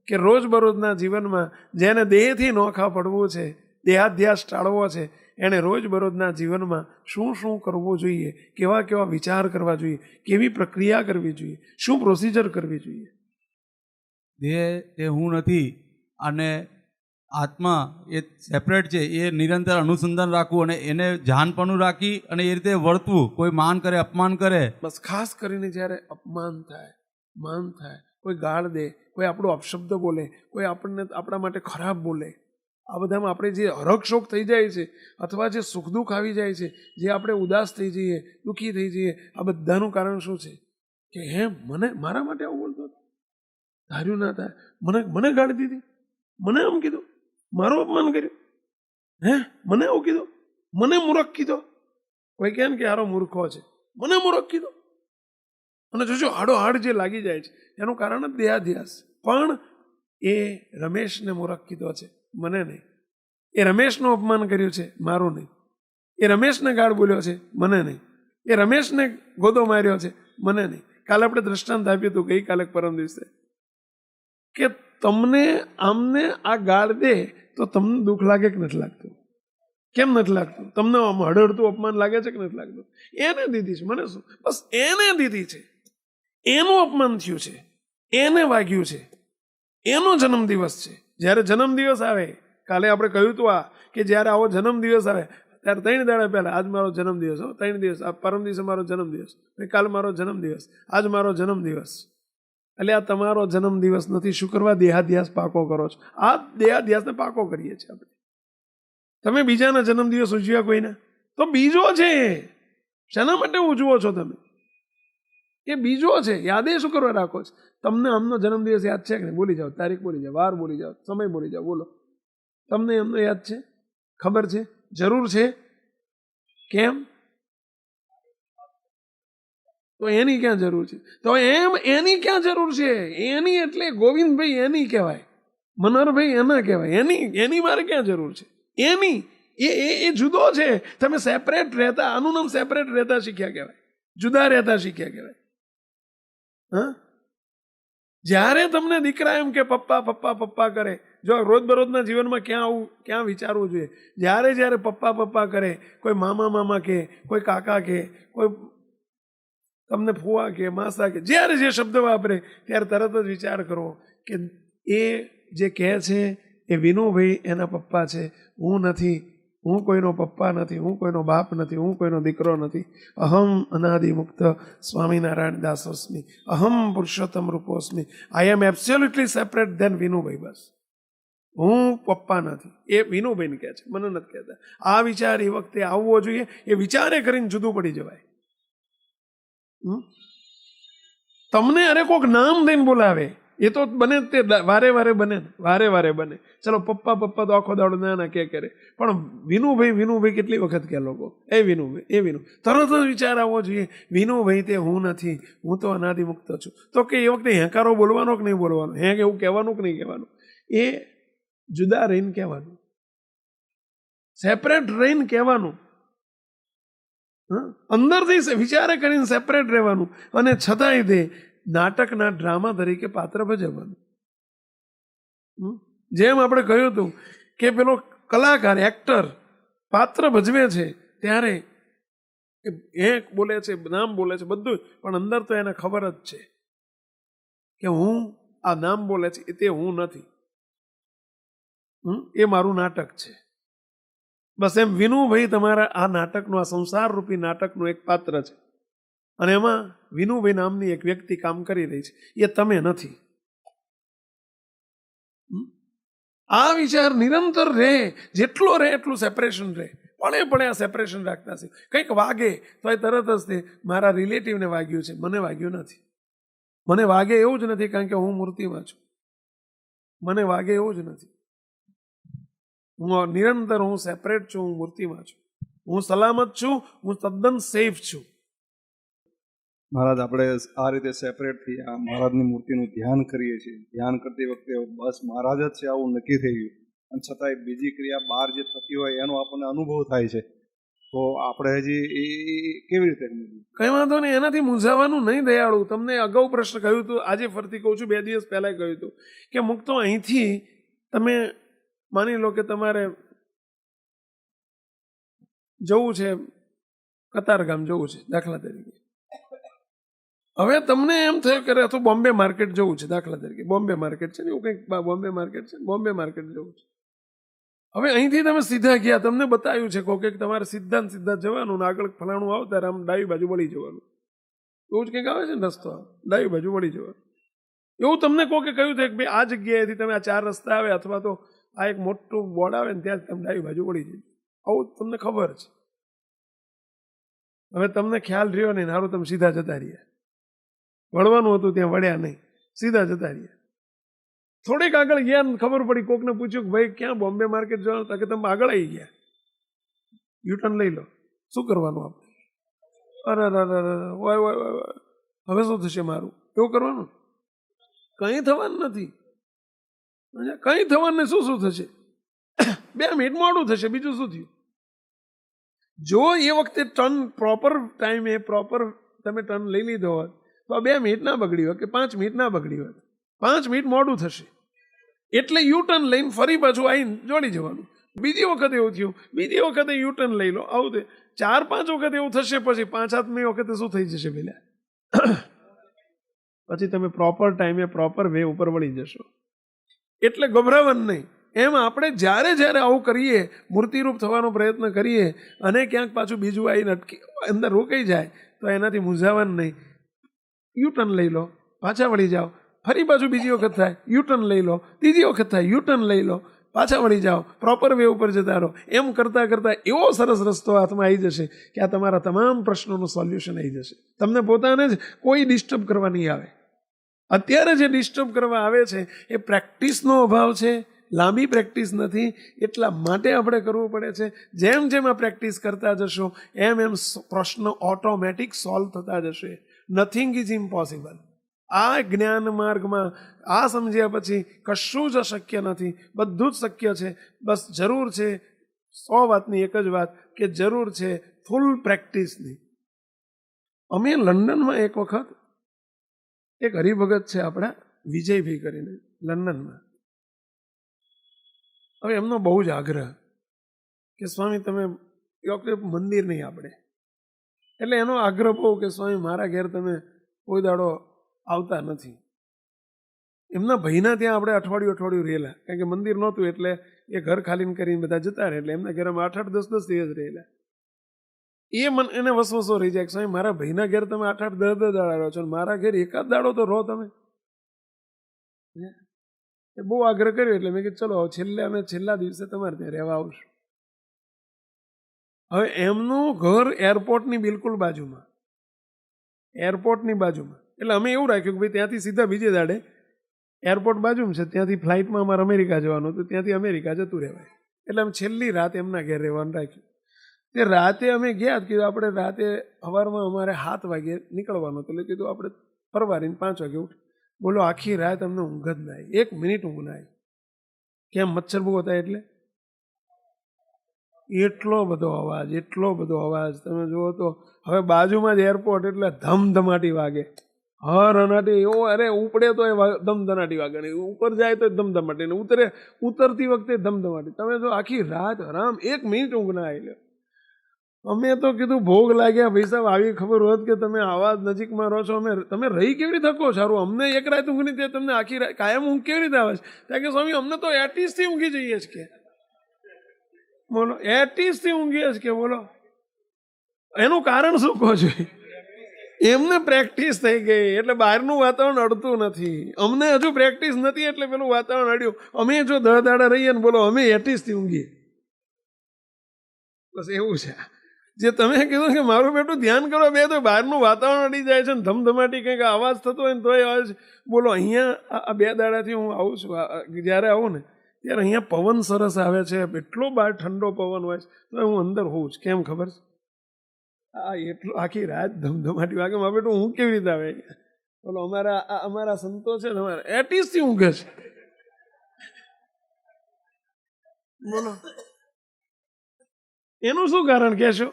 કે રોજબરોજના જીવનમાં જેને દેહથી નોખા પડવું છે, દેહાધ્યાસ ટાળવો છે, એણે રોજબરોજના જીવનમાં શું શું કરવું જોઈએ, કેવા કેવા વિચાર કરવા જોઈએ, કેવી પ્રક્રિયા કરવી જોઈએ, શું પ્રોસિજર કરવી જોઈએ. દેહ એ હું નથી અને આત્મા એ સેપરેટ છે, એ નિરંતર અનુસંધાન રાખવું અને એને જાનપણું રાખી અને એ રીતે વર્તવું. કોઈ માન કરે, અપમાન કરે, બસ ખાસ કરીને જ્યારે અપમાન થાય, માન થાય, કોઈ ગાળ દે, કોઈ આપણો અપશબ્દ બોલે, કોઈ આપણને આપણા માટે ખરાબ બોલે, આ બધામાં આપણે જે હરખશોક થઈ જાય છે અથવા જે સુખ દુઃખ આવી જાય છે, જે આપણે ઉદાસ થઈ જઈએ, દુઃખી થઈ જઈએ, આ બધાનું કારણ શું છે કે હે મને મારા માટે આવું બોલતો હતો, ધાર્યું ના થાય, મને ગાળી દીધી, મને આમ કીધું, મારું અપમાન કર્યું, હે મને આવું કીધું, મને મૂર્ખ કીધો. કોઈ કહે ને કે હારો મૂર્ખો છે, મને મૂર્ખ કીધો. અને જોજો હાડો હાડ જે લાગી જાય છે એનું કારણ જ દેહાધ્યાસ. પણ એ રમેશને મૂર્ખ કીધો છે, મને નહીં. એ રમેશનું અપમાન કર્યું છે, મારું નહીં. એ રમેશને ગાળ બોલ્યો છે, મને નહીં. એ રમેશને ગોદો માર્યો છે, મને નહીં. કાલે આપણે દ્રષ્ટાંત આપ્યું હતું ગઈકાલે પરમ દિવસે કે તમને આમને આ ગાળ દે તો તમને દુઃખ લાગે કે નથી લાગતું? કેમ નથી લાગતું? તમને આમ હળહળતું અપમાન લાગે છે કે નથી લાગતું? એને દીધી છે, મને શું, બસ એને દીધી છે, એનું અપમાન થયું છે, એને વાગ્યું છે, એનો જન્મદિવસ છે. જ્યારે જન્મદિવસ આવે, કાલે આપણે કહ્યું હતું આ કે જ્યારે આવો જન્મદિવસ આવે ત્યારે 3 દાડા પહેલા આજ મારો જન્મદિવસ, 3 દિવસ, આ પરમ દિવસે મારો જન્મદિવસ, કાલ મારો જન્મદિવસ, આજ મારો જન્મદિવસ. એટલે આ તમારો જન્મદિવસ નથી. શું કરવા? દેહાધ્યાસ પાકો કરો છો. આ દેહાધ્યાસને પાકો કરીએ છીએ આપણે. તમે બીજાના જન્મદિવસ ઉજવ્યા કોઈના? તો બીજો છે. શેના માટે ઉજવો છો તમે? એ બીજો છે. યાદે શું કરવા રાખો છો? તમને આમનો જન્મદિવસ યાદ છે કે નહીં? બોલી જાઓ, તારીખ બોલી જાઓ, વાર બોલી જાઓ, સમય બોલી જાઓ, બોલો. તમને એમનો યાદ છે? ખબર છે? જરૂર છે? કેમ? તો એની ક્યાં જરૂર છે? તો એમ એની ક્યાં જરૂર છે? એની એટલે ગોવિંદભાઈ એની કહેવાય, મનોહરભાઈ એના કહેવાય. એની મારે ક્યાં જરૂર છે? એની એ જુદો છે. તમે સેપરેટ રહેતા, આનું નામ સેપરેટ રહેતા શીખ્યા કહેવાય, જુદા રહેતા શીખ્યા કહેવાય. હા, જ્યારે તમને દીકરા એમ કે પપ્પા પપ્પા પપ્પા કરે, જો રોજબરોજના જીવનમાં ક્યાં વિચારવું જોઈએ? જ્યારે પપ્પા પપ્પા કરે, કોઈ મામા મામા કે, કોઈ કાકા કે, કોઈ તમને ફુવા કે, માસા કે, જ્યારે જે શબ્દ વાપરે ત્યારે તરત જ વિચાર કરો કે એ જે કહે છે એ વિનુભાઈ એના પપ્પા છે, હું નથી. હું કોઈનો પપ્પા નથી, હું કોઈનો બાપ નથી, હું કોઈનો દીકરો નથી. અહમ અનાદિ મુક્ત સ્વામિનારાયણ દાસોસ્મી, અહમ પુરુષોત્તમ રૂપોસ્મી. આઈ એમ એબ્સોલ્યુટલી સેપરેટ દેન વિનુભાઈ. બસ હું પપ્પા નથી. એ વિનુભાઈને કહે છે, મને નથી કહેતા. આ વિચાર એ વખતે આવવો જોઈએ. એ વિચારે કરીને જુદું પડી જવાય. તમને અરે કોઈક નામ દઈને બોલાવે એ તો બને, તે વારે વારે બને. ચલો પપ્પા પપ્પા તો આખો દાડો ના કે કરે, પણ વિનુભાઈ કેટલી વખત કે લોકો એ વિનુ તરત જ વિચાર આવવો જોઈએ, વિનુભાઈ તે હું નથી, હું તો અનાદિમુક્ત છું. તો કે એ વખતે હેંકારો બોલવાનો કે નહીં બોલવાનો? એવું કહેવાનું કે નહીં કહેવાનું? એ જુદા રહીને કહેવાનું, સેપરેટ રહીને કહેવાનું. અંદરથી વિચારે કરીને સેપરેટ રહેવાનું. અને છતાંય તે નાટકના ડ્રામા તરીકે પાત્ર ભજવવાનું. જેમ આપણે કહ્યું હતું કે પેલો કલાકાર, એક્ટર પાત્ર ભજવે છે ત્યારે એ બોલે છે, નામ બોલે છે, બધું, પણ અંદર તો એને ખબર જ છે કે હું આ નામ બોલે છે તે હું નથી, એ મારું નાટક છે. બસ એમ વિનુભાઈ તમારા આ નાટકનું, આ સંસાર રૂપી નાટકનું એક પાત્ર છે. અને એમાં વિનુભાઈ નામની એક વ્યક્તિ કામ કરી રહી છે, એ તમે નથી. આ વિચાર નિરંતર રહે, જેટલો રહે એટલું સેપરેશન રહે. પણ આ સેપરેશન રાખતા છે. કંઈક વાગે તો એ તરત જ તે મારા રિલેટિવને વાગ્યું છે, મને વાગ્યું નથી. મને વાગે એવું જ નથી, કારણ કે હું મૂર્તિમાં છું. મને વાગે એવું જ નથી. નિરંતર હું સેપરેટ છું, હું મૂર્તિમાં છું, હું સલામત છું, હું તદ્દન સેફ છું. મહારાજ, આપણે આ રીતે સેપરેટ થઈ આ મહારાજની મૂર્તિનું ધ્યાન કરીએ છીએ. ધ્યાન કરતી વખતે બસ મહારાજ જ છે આવું નક્કી થઈ ગયું, અને છતાંય બીજી ક્રિયા બહાર જે થતી હોય એનો આપણને અનુભવ થાય છે. તો આપણે હજી એ કેવી રીતે સમજવું? કઈ વાંધો નહીં, એનાથી મૂંઝાવાનું નહીં દયાળુ. તમને અગાઉ પ્રશ્ન કહ્યું હતું, આજે ફરતી કહું છું, 2 દિવસ પહેલાં કહ્યું હતું કે મુક તો અહીંથી તમે માની લો કે તમારે જવું છે, કતારગામ જવું છે દાખલા તરીકે. હવે તમને એમ થયું કે તો બોમ્બે માર્કેટ જવું છે દાખલા તરીકે, બોમ્બે માર્કેટ છે ને એવું કંઈક, બોમ્બે માર્કેટ છે, બોમ્બે માર્કેટ જવું છે. હવે અહીંથી તમે સીધા ગયા, તમને બતાવ્યું છે કે તમારે સીધા જવાનું ને આગળ ફલાણું આવતા આમ ડાબી બાજુ વળી જવાનું, એવું જ કંઈક આવે છે ને રસ્તો, ડાબી બાજુ વળી જવાનું. એવું તમને કહો કે કહ્યું છે કે ભાઈ આ જગ્યાએથી તમે આ 4 રસ્તા આવે અથવા તો આ એક મોટું બોર્ડ આવે ને ત્યાં તમે ડાબી બાજુ વળી જજો, આવું તમને ખબર છે. હવે તમને ખ્યાલ રહ્યો નહીં, સારું તમે સીધા જતા રહ્યા, વળવાનું હતું ત્યાં વળ્યા નહીં, સીધા જતા રહ્યા. થોડીક આગળ ગયા ને ખબર પડી, કોકને પૂછ્યું કે ભાઈ ક્યાં બોમ્બે માર્કેટ જવાનું, તો કે તમે આગળ આવી ગયા, યુટર્ન લઈ લો. શું કરવાનું આપણે? અરે હવે શું થશે મારું? એવું કરવાનું? કંઈ થવાનું નથી, કંઈ થવાનું નહીં. શું થશે? 2 મિનિટ મોડું થશે, બીજું શું થયું? જો એ વખતે ટર્ન પ્રોપર ટાઈમે પ્રોપર તમે ટર્ન લઈ લીધો હોત તો 2 મિનિટ ના બગડી હોત કે 5 મિનિટ ના બગડી હોત. 5 મિનિટ મોડું થશે એટલે યુ ટર્ન લઈને ફરી પાછું આવીને જોડી જવાનું. બીજી વખત એવું થયું, બીજી વખતે યુ ટર્ન લઈ લો, આવું 4-5 વખત એવું થશે, પછી 5-7મી વખતે શું થઈ જશે પેલા? પછી તમે પ્રોપર ટાઈમે પ્રોપર વે ઉપર વળી જશો. એટલે ગભરાવાનું નહીં. એમ આપણે જ્યારે આવું કરીએ, મૂર્તિરૂપ થવાનો પ્રયત્ન કરીએ અને ક્યાંક પાછું બીજું આવીને અંદર રોકાઈ જાય તો એનાથી મૂંઝાવાનું નહીં. યુ ટર્ન લઈ લો, પાછા વળી જાઓ, ફરી પાછું બીજી વખત થાય, યુ ટર્ન લઈ લો, ત્રીજી વખત થાય, યુ ટર્ન લઈ લો, પાછા વળી જાઓ, પ્રોપર વે ઉપર જતા રહો. એમ કરતાં કરતાં એવો સરસ રસ્તો હાથમાં આવી જશે કે આ તમારા તમામ પ્રશ્નોનું સોલ્યુશન આવી જશે. તમને પોતાને જ કોઈ ડિસ્ટર્બ કરવા નહીં આવે. અત્યારે જે ડિસ્ટર્બ કરવા આવે છે એ પ્રેક્ટિસનો અભાવ છે, લાંબી પ્રેક્ટિસ નથી. એટલા માટે આપણે કરવું પડે છે. જેમ જેમ આ પ્રેક્ટિસ કરતા જશો એમ પ્રશ્ન ઓટોમેટિક સોલ્વ થતા જશે. Nothing is impossible. આ જ્ઞાન માર્ગમાં આ સમજ્યા પછી કશું જ અશક્ય નથી, બધું જ શક્ય છે. બસ જરૂર છે 100 વાતની એક જ વાત કે જરૂર છે ફૂલ પ્રેક્ટિસની. અમે લંડનમાં એક વખત એક હરિભગત છે આપણા વિજયભાઈ કરીને લંડનમાં. હવે એમનો બહુ જ આગ્રહ કે સ્વામી તમે એ વખતે મંદિર નહીં આપણે, એટલે એનો આગ્રહ બહુ કે સ્વામી મારા ઘેર તમે કોઈ દાડો આવતા નથી. એમના ભાઈના ત્યાં આપણે અઠવાડિયું રહેલા, કારણ કે મંદિર નહોતું એટલે એ ઘર ખાલી કરીને બધા જતા રહે, એટલે એમના ઘરમાં 8-8, 10-10 દિવસ રહેલા. એને વસવસો રહી જાય કે સ્વામી મારા ભાઈના ઘેર તમે 8-8, 10-10 દાડા રહો છો, મારા ઘેર એકાદ દાડો તો રહો તમે. એ બહુ આગ્રહ કર્યો એટલે મેં કીધું ચલો છેલ્લા દિવસે તમારે ત્યાં રહેવા આવશું. હવે એમનું ઘર એરપોર્ટની બિલકુલ બાજુમાં, એરપોર્ટની બાજુમાં. એટલે અમે એવું રાખ્યું કે ભાઈ ત્યાંથી સીધા બીજે દાડે એરપોર્ટ બાજુમાં છે, ત્યાંથી ફ્લાઇટમાં અમારે અમેરિકા જવાનું હતું, ત્યાંથી અમેરિકા જતું રહેવાય. એટલે અમે છેલ્લી રાત એમના ઘેર રહેવાનું રાખ્યું. તે રાતે અમે ગયા, કીધું આપણે રાતે સવારમાં અમારે 7 વાગે નીકળવાનું હતું, એટલે કીધું આપણે પરવારીને 5 વાગે ઉઠ. બોલો આખી રાત અમને ઊંઘ જ ના આવી, 1 મિનિટ ઊંઘ ના આવી. કેમ? મચ્છર બહુ હતા એટલે. એટલો બધો અવાજ તમે જુઓ તો. હવે બાજુમાં જ એરપોર્ટ એટલે ધમધમાટી વાગે, હર અનાટી એવો. અરે ઉપડે તો એ ધમધમાટી વાગે, ઉપર જાય તો ધમધમાટી, ને ઉતરતી વખતે ધમધમાટી. તમે જો આખી રાત આરામ, 1 મિનિટ ઊંઘ ના આવી. અમે તો કીધું ભોગ લાગ્યા ભાઈ સાહેબ, આવી ખબર હોત કે તમે આવા નજીકમાં રહો છો, તમે રહી કેવી રીતે શકો? સારું અમને એક રાત ઊંઘ નહીં, તમને આખી રાત કાયમ ઊંઘ કેવી રીતે આવે છે? ત્યાં કે સ્વામી અમને તો 80થી ઊંઘી જઈએ છે કે. બોલો 80થી ઊંઘીએ છે કે? બોલો એનું કારણ શું કહો છો? એમને પ્રેક્ટિસ થઈ ગઈ એટલે બહારનું વાતાવરણ અડતું નથી. અમને હજુ પ્રેક્ટિસ નથી એટલે પેલું વાતાવરણ અડ્યું. અમે જો 10 દાડા રહીએ ને બોલો અમે 80થી ઊંઘીએ. બસ એવું છે. જે તમે કીધું કે મારું બેટું ધ્યાન કરો, બે તો બહારનું વાતાવરણ અડી જાય છે ને ધમધમાટી કંઈક અવાજ થતો હોય ને તોય અવાજ. બોલો અહીંયા આ 2 દાડાથી હું આવું છું, જ્યારે આવું ને ત્યારે અહીંયા પવન સરસ આવે છે, એટલો બહાર ઠંડો પવન હોય છે, તો હું અંદર હોઉં છું. કેમ ખબર છે? એટલું આખી રાત ધમધમાટી વાગે મારું બેટું હું કેવી રીતે આવે? બોલો અમારા સંતો છે તમારે 80થી ઊંઘે છે. બોલો એનું શું કારણ કહેશો?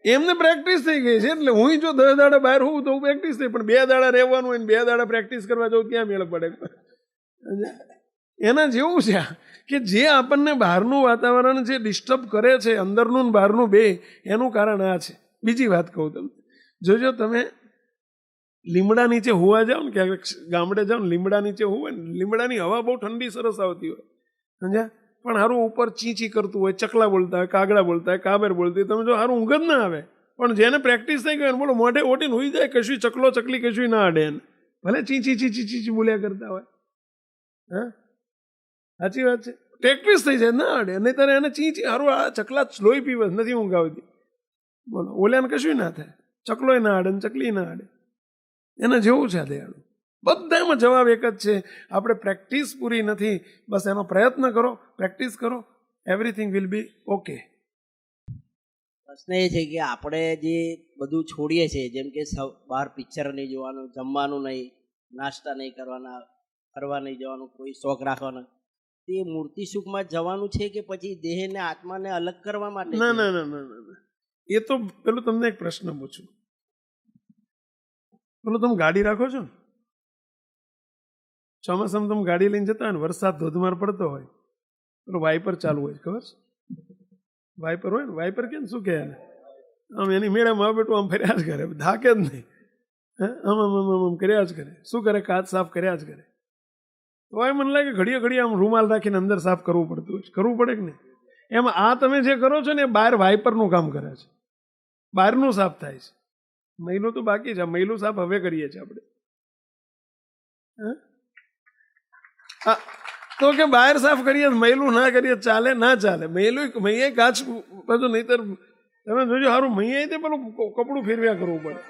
એમને પ્રેક્ટિસ થઈ ગઈ છે. એટલે હું જો 10 દાડા બહાર હોઉં તો હું પ્રેક્ટિસ થઈ, પણ 2 દાડા રહેવાનું હોય ને 2 દાડા પ્રેક્ટિસ કરવા જાઉં ક્યાં મેળ પડે? એના જેવું છે કે જે આપણને બહારનું વાતાવરણ જે ડિસ્ટર્બ કરે છે, અંદરનું ને બહારનું બે, એનું કારણ આ છે. બીજી વાત કહું તમને, જોજો તમે લીમડા નીચે હોવા જાઓ ને, ક્યાંક ગામડે જાઓ ને લીમડા નીચે હોવે ને, લીમડાની હવા બહુ ઠંડી સરસ આવતી હોય, સમજ્યા? પણ હારું ઉપર ચીંચી કરતું હોય, ચકલા બોલતા હોય, કાગડા બોલતા હોય, કાબર બોલતી હોય, તમે જો હારું ઊંઘ જ ના આવે. પણ જેને પ્રેક્ટિસ થઈ ગઈ બોલો મોઢે ઓટીને હોઈ જાય, કશું ચકલો ચકલી કશું ના અડે એને, ભલે ચીંચી ચીંચી ચીંચી બોલ્યા કરતા હોય. હા, સાચી વાત છે. પ્રેક્ટિસ થઈ જાય ના અડે, નહીં ત્યારે એને ચીંચી હારું આ ચકલા લોહી પીવે નથી ઊંઘ આવતી, બોલો ઓલ્યાને કશું ના થાય, ચકલોય ના અડે ને ચકલી ના અડે. એના જેવું છે આ દયાળુ. બધામાં જવાબ એક જ છે, આપણે પ્રેક્ટિસ પૂરી નથી, બસ એનો પ્રયત્ન કરો, પ્રેક્ટિસ કરો, એવરીથિંગ વિલ બી ઓકે. પ્રશ્ન એ છે કે આપણે જે બધું છોડીએ છીએ, જેમ કે બહાર પિક્ચર નહીં જોવાનું, જમવાનું નહીં, નાસ્તા નહીં કરવાના, ફરવા નહીં જવાનું, કોઈ શોખ રાખવાનો, તે મૂર્તિ સુખમાં જવાનું છે કે પછી દેહ ને આત્માને અલગ કરવા માટે? ના ના ના ના ના, એ તો પેલું તમને એક પ્રશ્ન પૂછું, પેલું તમે ગાડી રાખો છો ને, ચોમાસામાં તમે ગાડી લઈને જતા હોય ને, વરસાદ ધોધમાર પડતો હોય, પેલું વાઇપર ચાલુ હોય, ખબર છે? વાઇપર હોય ને, વાઇપર કે શું કહે એને, આમ એની મેળામાં આવે બેઠું આમ ફર્યા જ કરે, ધાકે જ નહીં, આમ આમ આમ આમ કર્યા જ કરે. શું કરે? કાચ સાફ કર્યા જ કરે. તો એ મને લાગે ઘડીએ ઘડીએ આમ રૂમાલ રાખીને અંદર સાફ કરવું પડતું હોય, કરવું પડે કે નહીં? એમાં આ તમે જે કરો છો ને એ બહાર વાઇપરનું કામ કરે છે, બહારનું સાફ થાય છે, મહિલું તો બાકી છે. મહિલું સાફ હવે કરીએ છીએ આપણે. તો કે બહાર સાફ કરીએ, મહિલું ના કરીએ ચાલે? ના ચાલે. મહીએ કાચ બધું, નહીતર તમે જોજો સારું મહીએ તે પેલું કપડું ફેરવ્યા કરવું પડે.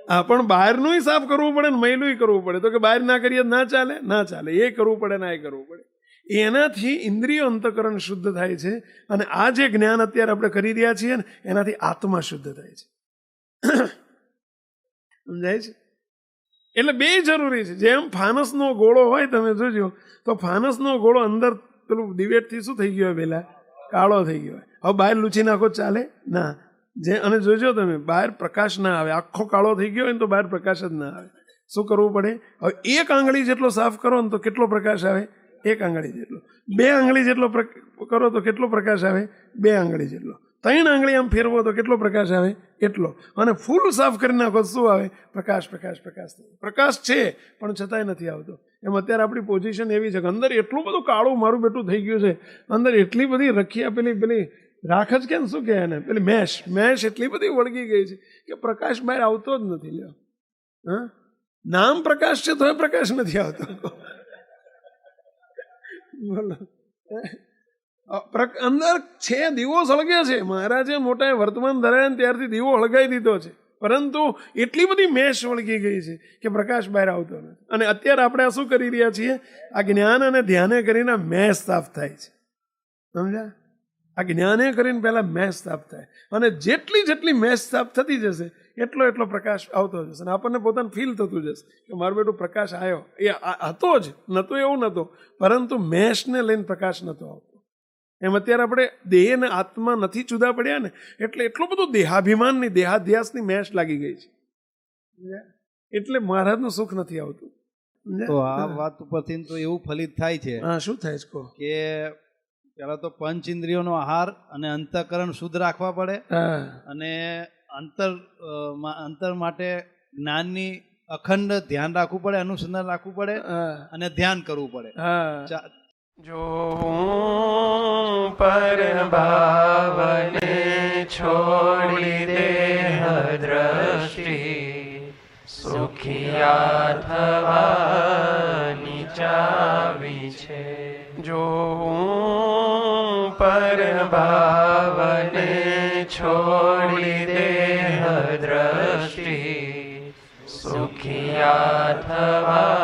હા, પણ બહારનું સાફ કરવું પડે ને મહિલું કરવું પડે. તો કે બહાર ના કરીએ ના ચાલે? ના ચાલે. એ કરવું પડે ના એ કરવું પડે. એનાથી ઇન્દ્રિયો અંતકરણ શુદ્ધ થાય છે, અને આ જે જ્ઞાન અત્યારે આપણે કરી રહ્યા છીએ ને એનાથી આત્મા શુદ્ધ થાય છે. સમજાય છે? એટલે બે જરૂરી છે. જેમ ફાનસનો ગોળો હોય, તમે જોજો તો ફાનસનો ગોળો અંદર પેલું દિવેટથી શું થઈ ગયો હોય, પહેલા કાળો થઈ ગયો હોય. હવે બહાર લૂછી નાખો ચાલે? ના. અને જોજો તમે બહાર પ્રકાશ ના આવે, આખો કાળો થઈ ગયો હોય ને તો બહાર પ્રકાશ જ ના આવે. શું કરવું પડે? હવે 1 આંગળી જેટલો સાફ કરો ને તો કેટલો પ્રકાશ આવે? 1 આંગળી જેટલો. 2 આંગળી જેટલો કરો તો કેટલો પ્રકાશ આવે? 2 આંગળી જેટલો. 3 આંગળી આમ ફેરવો તો કેટલો પ્રકાશ આવે? એટલો. અને ફૂલ સાફ કરી નાખો શું આવે? પ્રકાશ પ્રકાશ પ્રકાશ. પ્રકાશ છે પણ છતાંય નથી આવતો. એમ અત્યારે આપણી પોઝિશન એવી છે કે અંદર એટલું બધું કાળું મારું બેટું થઈ ગયું છે, અંદર એટલી બધી રખિયા પેલી રાખ જ કે શું કહે એને, પેલી મેશ એટલી બધી વળગી ગઈ છે કે પ્રકાશ બહાર આવતો જ નથી. લ્યો, હા, નામ પ્રકાશ છે તો પ્રકાશ નથી આવતો. બોલો, અંદર છે દીવો સળગે છે. મહારાજે મોટા વર્તમાન ધરાયા ત્યારથી દીવો હળગાઈ દીધો છે, પરંતુ એટલી બધી મેશ વળગી ગઈ છે કે પ્રકાશ બહાર આવતો નથી. અને અત્યારે આપણે આ શું કરી રહ્યા છીએ? આ જ્ઞાન અને ધ્યાને કરીને મેશ સાફ થાય છે. સમજ્યા? આ જ્ઞાને કરીને પહેલાં મેશ સાફ થાય, અને જેટલી મેશ સાફ થતી જશે એટલો પ્રકાશ આવતો જશે. અને આપણને પોતાને ફીલ થતું જશે કે મારું બેટું પ્રકાશ આવ્યો. એ હતો જ, નહોતો એવું નહોતો, પરંતુ મેશને લઈને પ્રકાશ નહોતો આવતો. એમ અત્યારે આપણે દેહ અને આત્મા નથી જુદા પડ્યા ને, એટલે એટલું બધું દેહાભિમાનની, દેહાધ્યાસની મેશ લાગી ગઈ છે, એટલે મહારાજનું સુખ નથી આવતું. તો આ વાત ઉપરથી તો એવું ફલિત થાય છે. હા, શું થાય છે કહો? કે પહેલા તો પંચ ઇન્દ્રિયોનો આહાર અને અંતઃકરણ શુદ્ધ રાખવા પડે, અને અંતર માટે જ્ઞાનની અખંડ ધ્યાન રાખવું પડે, અનુસંધાન રાખવું પડે, અને ધ્યાન કરવું પડે. જો પર ભાવને છોડી દેહ દ્રષ્ટિ, સુખિયા થવાની ચાવી છે. જો પર ભાવને છોડી દેહ દ્રષ્ટિ, સુખિયા થવા